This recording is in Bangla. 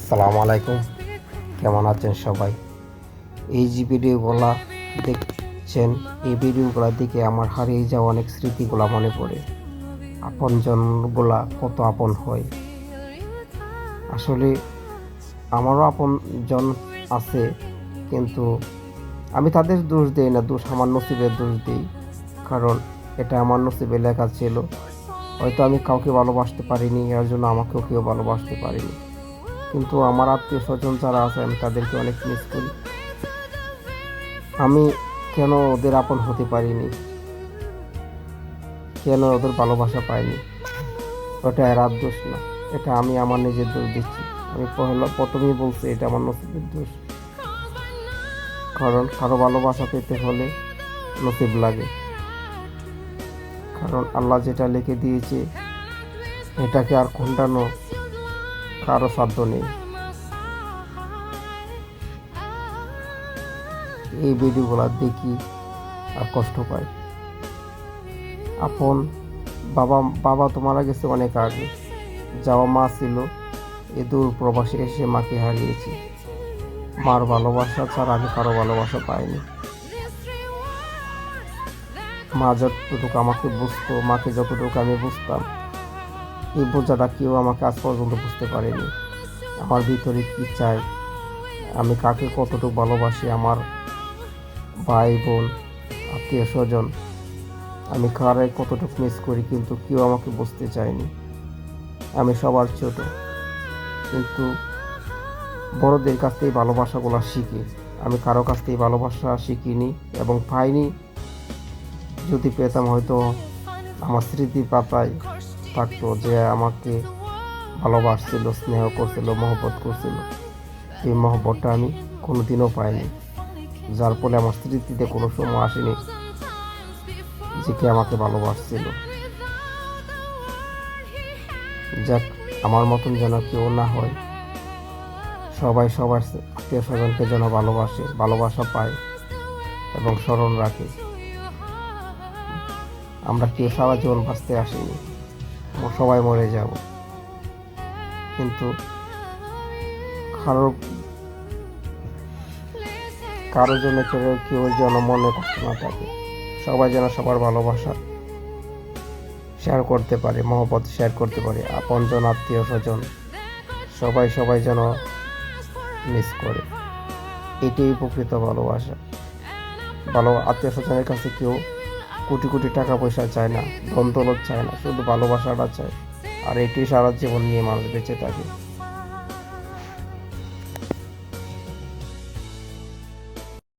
আসসালামু আলাইকুম। কেমন আছেন সবাই? এই যে ভিডিওগুলা দেখছেন, এই ভিডিওগুলা দেখে আমার হারিয়ে যাওয়া অনেক স্মৃতিগুলা মনে পড়ে। আপনজনগুলা কত আপন হয়। আসলে আমারও আপনজন আছে, কিন্তু আমি তাদের দোষ দিই না, দোষ আমার নসিবের দোষ দিই। কারণ এটা আমার নসিবে লেখা ছিল। হয়তো আমি কাউকে ভালোবাসতে পারিনি, এর জন্য আমাকেও কেউ ভালোবাসতে পারিনি। কিন্তু আমার আত্মীয় স্বজন যারা আছে আমি তাদেরকে অনেক মিস করি। আমি কেন ওদের আপন হতে পারিনি, কেন ওদের ভালোবাসা পাইনি, ওটা এর আর দোষ না, এটা আমি আমার নিজের দোষ দিচ্ছি। আমি প্রথমেই বলছি এটা আমার নসিবের দোষ। কারণ কারো ভালোবাসা পেতে হলে নসিব লাগে। কারণ আল্লাহ যেটা লিখে দিয়েছে এটাকে আর খণ্ডানো কারো সাধ্য নেই। এই ভিডিওগুলো দেখি আর কষ্ট পাই। আপন বাবা বাবা তো মারা গেছে অনেক আগে। যাওয়া মা ছিল, এ দূর প্রবাসে এসে মাকে হারিয়েছি। মার ভালোবাসা ছাড়া আমি কারো ভালোবাসা পাইনি। মা যতটুকু আমাকে বুঝতো, মাকে যতটুকু আমি বুঝতাম, এই বোঝাটা কেউ আমাকে আজ পর্যন্ত বুঝতে পারেনি। আমার ভিতরে কি চাই, আমি কাকে কতটুকু ভালোবাসি, আমার ভাই বোন আত্মীয় স্বজন, আমি কারে কতটুকু মিস করি, কিন্তু কেউ আমাকে বুঝতে চায়নি। আমি সবার ছোট, কিন্তু বড়দের কাছ থেকে ভালোবাসাগুলো শিখি। আমি কারো কাছ থেকে ভালোবাসা শিখিনি এবং পাইনি। যদি পেতাম হয়তো আমার স্মৃতি পাতায় থাকতো যে আমাকে ভালোবাসছিল, স্নেহ করছিল, মহব্বত করছিল। সেই মহব্বতটা আমি কোনোদিনও পাইনি, যার ফলে আমার স্মৃতিতে কোনো সময় আসেনি যে কে আমাকে ভালোবাসছিল। যাক, আমার মতন যেন কেউ না হয়। সবাই সবার আত্মীয় স্বজনকে যেন ভালোবাসে, ভালোবাসা পায় এবং স্মরণ রাখে। আমরা কেউ সারা জীবন বাঁচতে আসিনি, সবাই মরে যাব। কিন্তু কারো কারো জন্য কেউ যেন মনে কষ্ট না থাকে। সবাই যেন সবার ভালোবাসা শেয়ার করতে পারে, মহব্বত শেয়ার করতে পারে। আপনজন আত্মীয় স্বজন সবাই যেন মিস করে। এটাই প্রকৃত ভালোবাসা। ভালো আত্মীয় স্বজনের কাছে কেউ কোটি কোটি টাকা পয়সা চায় না, ধন দৌলত চায় না, শুধু ভালোবাসাটা চায়। আর এটি সারা জীবন নিয়ে মানুষ বেঁচে থাকে।